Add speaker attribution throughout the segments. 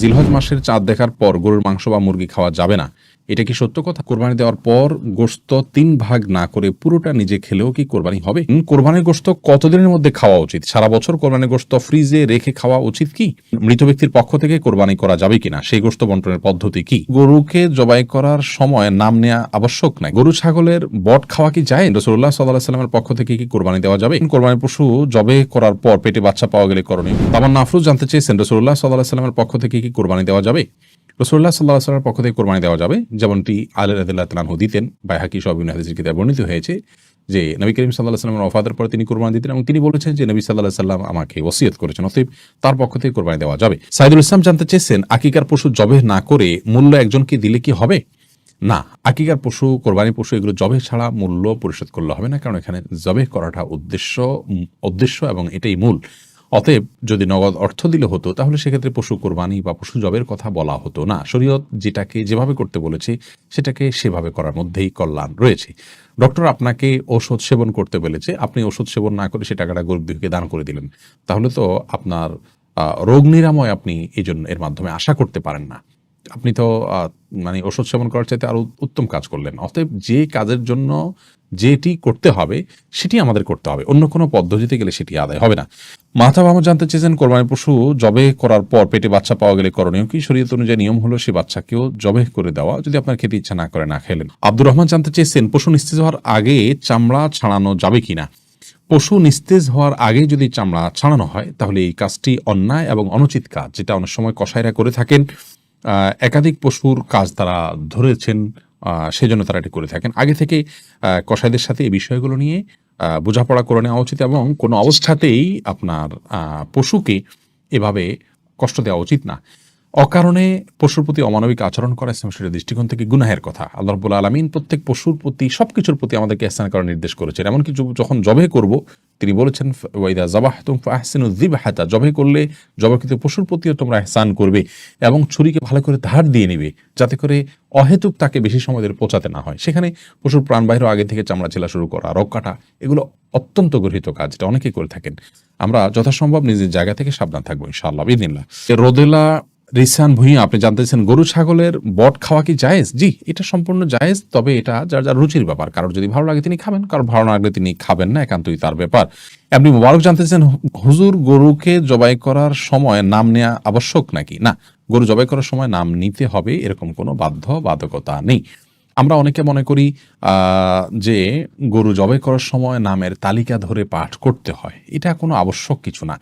Speaker 1: জিলহজ মাসের চাঁদ দেখার পর গরুর মাংস বা মুরগি খাওয়া যাবে না, এটা কি সত্য কথা? কোরবানি দেওয়ার পর গোশত ৩ ভাগ না করে পুরোটা নিজে খেলেও কি কোরবানি হবে? কোরবানির গোশত কতদিনের মধ্যে খাওয়া উচিত? সারা বছর কোরবানির গোশত ফ্রিজে রেখে খাওয়া উচিত কি? মৃত ব্যক্তির পক্ষ থেকে কোরবানি করা যাবে কিনা, সেই গোশত বন্টনের পদ্ধতি কি? গরুকে জবাই করার সময় নাম নেওয়া আবশ্যক নাই? গরু ছাগলের বট খাওয়া কি যায়? রাসূলুল্লাহ সাল্লাল্লাহু আলাইহি ওয়াসাল্লামের পক্ষ থেকে কি কোরবানি দেওয়া যাবে? কোরবানির পশু জবে করার পর পেটে বাচ্চা পাওয়া গেলে করণীয়। তামান্না আফরোজ জানতে চেয়েছেন, রাসূলুল্লাহ সাল্লাল্লাহু আলাইহি ওয়াসাল্লামের পক্ষ থেকে কি কোরবানি দেওয়া যাবে? রাসূলুল্লাহ সাল্লাল্লাহু আলাইহি ওয়াসাল্লামের পক্ষ থেকে কোরবানি দেওয়া যাবে, যেমনটি আলী রাদিয়াল্লাহু তাআলা আনহু দিতেন। বাইহাকী সহ বিভিন্ন হাদিসের কিতাবে বর্ণিত হয়েছে যে নবী করিম সাল্লাল্লাহু আলাইহি ওয়াসাল্লামের ওফাতের পরে তিনি কোরবানি দিতেন এবং তিনি বলেছেন যে নবী সাল্লাল্লাহু আলাইহি ওয়াসাল্লাম আমাকে ওসিয়ত করেছেন, অতএব তার পক্ষ থেকে কোরবানি দেওয়া যাবে। সাইদুল ইসলাম জানতে চেয়েছেন, আকিকার পশু জবেহ না করে মূল্য একজনকে দিলে কি হবে? না, আকিকার পশু, কোরবানি পশু এগুলো জবেহ ছাড়া মূল্য পরিশোধ করলে হবে না, কারণ এখানে জবেহ করাটা উদ্দেশ্য এবং এটাই মূল। অতএব যদি নগদ অর্থ দিলে হতো তাহলে সেক্ষেত্রে পশু কোরবানি বা পশু জবের কথা বলা হতো না। শরীয়ত যেটাকে যেভাবে করতে বলেছে সেটাকে সেভাবে করার মধ্যেই কল্যাণ রয়েছে। ডক্টর আপনাকে ঔষধ সেবন করতে বলেছে, আপনি ওষুধ সেবন না করে সে টাকাটা গরিব দুঃখীকে দান করে দিলেন, তাহলে তো আপনার রোগ নিরাময় আপনি এর মাধ্যমে আশা করতে পারেন না। আপনি তো মানে ওষুধ সেবন করার চাইতে আরো উত্তম কাজ করলেন। অতএব যে কাজের জন্য যেটি করতে হবে সেটি আমাদের করতে হবে, অন্য কোনো পদ্ধতিতে গেলে সেটি আদায় হবে না। মাহতাব আহমদ জানতে চেয়েছেন, কোরবানির পশু জবে করার পর পেটে বাচ্চা পাওয়া গেলে করণীয় কি? শরীয়ত অনুযায়ী নিয়ম হলো সে বাচ্চাকেও জবে করে দেওয়া, যদি আপনার খেতে ইচ্ছা না করে না খেলেন। আব্দুর রহমান জানতে চেয়েছেন, পশু নিস্তেজ হওয়ার আগে চামড়া ছাড়ানো যাবে কিনা? পশু নিস্তেজ হওয়ার আগে যদি চামড়া ছাড়ানো হয় তাহলে এই কাজটি অন্যায় এবং অনুচিত কাজ, যেটা অনেক সময় কসাইরা করে থাকেন। একাধিক পশুর কাজ তারা ধরেছেন, সেজন্য তারা এটি করে থাকেন। আগে থেকে কসাইদের সাথে এই বিষয়গুলো নিয়ে বোঝাপড়া করে নেওয়া উচিত এবং কোনো অবস্থাতেই আপনার পশুকে এভাবে কষ্ট দেওয়া উচিত না। অকারণে পশুর প্রতি অমানবিক আচরণ করা ইসলাম শরীয়তের দৃষ্টিকোণ থেকে গুনাহের কথা। আল্লাহ রাব্বুল আলামিন প্রত্যেক পশুর প্রতি, সবকিছুর প্রতি আমাদেরকে ইহসান করার নির্দেশ করেছেন। এমনকি যখন জবাই করব তিনি বলেছেন, ওয়াইদা যাবাহতুম ফাহসিনু যিবহাতা, জবাই করলে জবাইকৃত পশুর প্রতিও তোমরা ইহসান করবে এবং ছুরিকে ভালো করে ধার দিয়ে নেবে, যাতে করে অহেতুক তাকে বেশি সময় ধরে পচাতে না হয়। সেখানে পশুর প্রাণ বাহির আগে থেকে চামড়া ছেলা শুরু করা, রোগ কাটা, এগুলো অত্যন্ত গর্হিত কাজ, এটা অনেকেই করে থাকেন। আমরা যথাসম্ভব নিজের জায়গা থেকে সাবধান থাকবো ইনশাআল্লাহ বিদিনিল্লাহ। রোদেলা রিসান ভুঁইয়া আপনি জানতেছেন, গরু ছাগলের বট খাওয়া কি জায়েজ? জি, এটা সম্পূর্ণ জায়েজ, তবে এটা যার যার রুচির ব্যাপার। কারোর যদি ভালো লাগে তিনি খাবেন, কারোর ভালো না লাগলে তিনি খাবেন না, একান্তই তার ব্যাপার। আপনি মোবারক জানতেছেন, হুজুর গরুকে জবাই করার সময় নাম নেওয়া আবশ্যক নাকি? না, গরু জবাই করার সময় নাম নিতে হবে এরকম কোনো বাধ্যকতা নেই। আমরা অনেকে মনে করি যে গরু জবাই করার সময় নামের তালিকা ধরে পাঠ করতে হয়, এটা কোনো আবশ্যক কিছু না।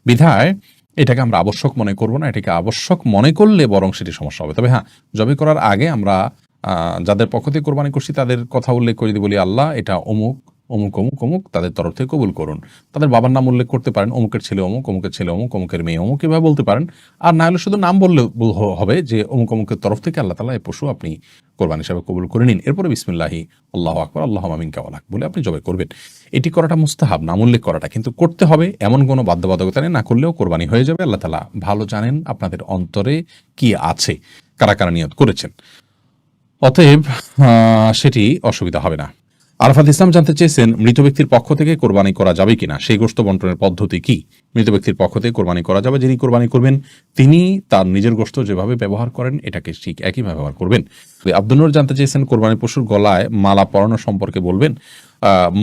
Speaker 1: বিধায় এটাকে আমরা আবশ্যক মনে করব না। এটাকে আবশ্যক মনে করলে বরং সেটি সমস্যা হবে। তবে হ্যাঁ, জবাই করার আগে আমরা যাদের পক্ষ থেকে কোরবানি করছি তাদের কথা উল্লেখ করে যদি বলি, আল্লাহ এটা অমুক অমুক অমুক অমুক তাদের তরফ থেকে কবুল করুন। তাদের বাবার নাম উল্লেখ করতে পারেন, অমুকের ছেলে অমুক, অমুকের ছেলে অমুক, অমুকের মেয়ে অমুক, এভাবে বলতে পারেন। আর না হলে শুধু নাম বললে হবে যে অমুক অমুকের তরফ থেকে আল্লাহ তাআলা এই পশু আপনি কোরবানি হিসাবে কবুল করে নিন। এরপরে বিসমিল্লাহি আল্লাহু আকবার আল্লাহুম্মা মিনকা ওয়া লাক বলে আপনি জবাই করবেন। এটি করাটা মুস্তাহাব, নাম উল্লেখ করাটা, কিন্তু করতে হবে এমন কোনো বাধ্যবাধকতা নেই। না করলেও কোরবানি হয়ে যাবে। আল্লাহ তাআলা ভালো জানেন আপনাদের অন্তরে কি আছে, কারা কারা নিয়ত করেছেন। অতএব সেটি অসুবিধা হবে না। আরাফাত ইসলাম জানতে চেয়েছেন, মৃত ব্যক্তির পক্ষ থেকে কোরবানি করা যাবে কিনা, সেই গোশত বন্টনের পদ্ধতি কি? মৃত ব্যক্তির পক্ষ থেকে কোরবানি করা যাবে, যিনি কোরবানি করবেন তিনি তার নিজের গোশত যেভাবে ব্যবহার করেন এটাকে ঠিক একই ব্যবহার করবেন। আব্দুল নূর জানতে চেয়েছেন, কোরবানি পশুর গলায় মালা পরানো সম্পর্কে বলবেন।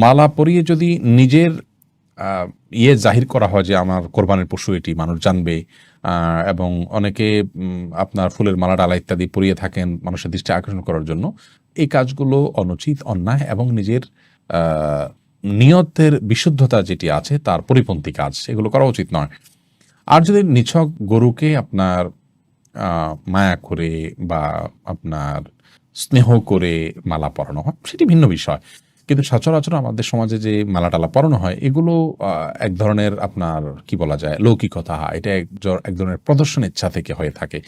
Speaker 1: মালা পরিয়ে যদি নিজের জাহির করা হয় যে আমার কোরবানির পশু এটি, মানুষ জানবে, এবং অনেকে আপনার ফুলের মালা ডালা ইত্যাদি পরিয়ে থাকেন মানুষের দৃষ্টি আকর্ষণ করার জন্য, এই কাজগুলো অনুচিত, অন্যায় এবং নিজের নিয়তের বিশুদ্ধতা যেটি আছে তার পরিপন্থী কাজ, এগুলো করা উচিত নয়। আর যদি নিছক গরুকে আপনার মায়া করে বা আপনার স্নেহ করে মালা পরানো হয় সেটি ভিন্ন বিষয়, কিন্তু সচরাচর আমাদের সমাজে যে মালা টালা পরানো হয় এগুলো এক ধরনের আপনার কি বলা যায় লৌকিকতা, এটা এক ধরনের প্রদর্শন ইচ্ছা থেকে হয়ে থাকে।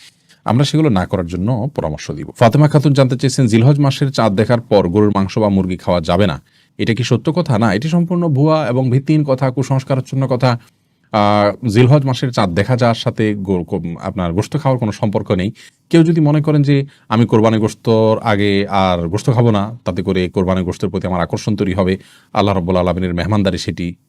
Speaker 1: আমরা সেগুলো না করার জন্য পরামর্শ দিব। ফাতেমা খাতুন জানতে চেয়েছেন, জিলহজ মাসের চাঁদ দেখার পর গরুর মাংস বা মুরগি খাওয়া যাবে না, এটা কি সত্য কথা? না, এটি সম্পূর্ণ ভুয়া এবং ভিত্তিহীন কথা, কুসংস্কারাচ্ছন্ন কথা। জিলহজ মাসের চাঁদ দেখা যাওয়ার সাথে আপনার গোশত খাওয়ার কোনো সম্পর্ক নেই। কেউ যদি মনে করেন যে আমি কোরবানি গোশতর আগে আর গোশত খাবো না, তাতে করে কোরবানি গোশতের প্রতি আমার আকর্ষণ তৈরি হবে, আল্লাহ রাব্বুল আলামিনের মেহমানদারি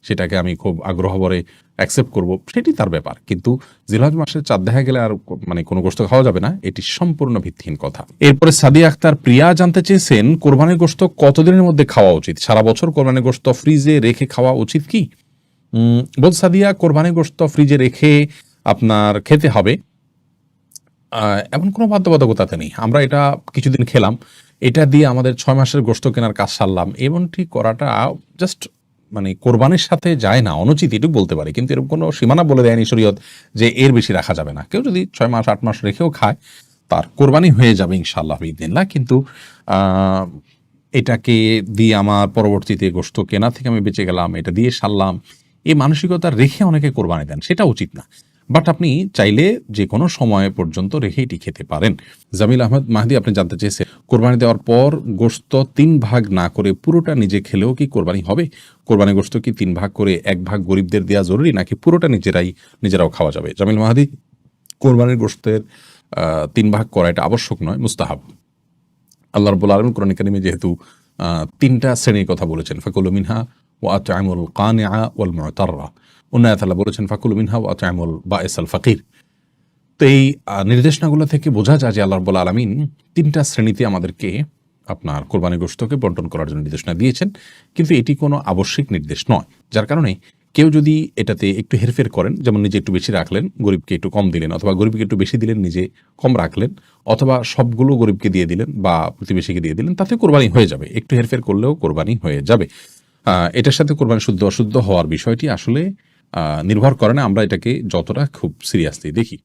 Speaker 1: সেটাকে আমি খুব আগ্রহ ভরে অ্যাকসেপ্ট করব, সেটি তার ব্যাপার। কিন্তু জিলহজ মাসের চাঁদ দেখা গেলে আর মানে কোনো গোশত খাওয়া যাবে না, এটি সম্পূর্ণ ভিত্তিহীন কথা। এরপরে সাদিয়া আক্তার প্রিয়া জানতে চেয়েছেন কোরবানির গোশত কতদিনের মধ্যে খাওয়া উচিত? সারা বছর কোরবানির গোশত ফ্রিজে রেখে খাওয়া উচিত কি? বল সাদিয়া, কোরবানির গোশত ফ্রিজে রেখে আপনার খেতে হবে এমন কোনো বাধ্যবাধকতাতে নেই। আমরা এটা কিছুদিন খেলাম, এটা দিয়ে আমাদের 6 মাসের গোশত কেনার কাজ সারলাম, এমনটি করাটা জাস্ট মানে কোরবানির সাথে যায় না, অনুচিত এটুকু বলতে পারি। কিন্তু এরকম কোনো সীমানা বলে দেয়নি শরীয়ত যে এর বেশি রাখা যাবে না। কেউ যদি 6 মাস 8 মাস রেখেও খায়, তার কোরবানি হয়ে যাবে ইনশাআল্লাহ বিইذনিল্লাহ। কিন্তু আহ, এটাকে দিয়ে আমার পরবর্তীতে গোশত কেনা থেকে আমি বেঁচে গেলাম, এটা দিয়ে সারলাম, এই মানসিকতা রেখে অনেকে কোরবানি দেন, সেটা উচিত না। বাট আপনি চাইলে যে কোনো সময় পর্যন্ত রেখে এটি খেতে পারেন। জামিল আহমদ মাহদি আপনি জানতে চেয়েছেন কোরবানি দেওয়ার পর গোশত 3 ভাগ না করে পুরোটা নিজে খেলেও কি কোরবানি হবে? কোরবানি গোশত কি 3 ভাগ করে 1 ভাগ গরিবদের দেওয়া জরুরি, নাকি পুরোটা নিজেরাও খাওয়া যাবে? জামিল মাহদি, কোরবানির গোশতের 3 ভাগ করা এটা আবশ্যক নয়, মুস্তাহাব। আল্লাহ রাব্বুল আলামিন কোরআন কারীমে যেহেতু 3টা শ্রেণীর কথা বলেছেন, ফাকুলু মিনহা ওয়া আত'আমুল কানিআ ওয়াল মু'তাররা, অন্য আয়াতে আল্লাহ বলেছেন ফাকুলু মিনহা ওয়া আত'আমুল বাঈসাল ফাকির। তো এই নির্দেশনাগুলো থেকে বোঝা যায় যে আল্লাহ রাব্বুল আলামিন 3টা শ্রেণীতে আমাদেরকে আপনার কোরবানি গোশতকে বন্টন করার জন্য নির্দেশনা দিয়েছেন, কিন্তু এটি কোনো আবশ্যিক নির্দেশ নয়। যার কারণে কেউ যদি এটাতে একটু হেরফের করেন, যেমন নিজে একটু বেশি রাখলেন, গরিবকে একটু কম দিলেন, অথবা গরিবকে একটু বেশি দিলেন, নিজে কম রাখলেন, অথবা সবগুলো গরিবকে দিয়ে দিলেন বা প্রতিবেশীকে দিয়ে দিলেন, তাতে কোরবানি হয়ে যাবে। একটু হেরফের করলেও কোরবানি হয়ে যাবে। এটার সাথে কোরবানি শুদ্ধ অশুদ্ধ হওয়ার বিষয়টি আসলে নির্ভর করে না। আমরা এটাকে যতটা খুব সিরিয়াসলি দেখি।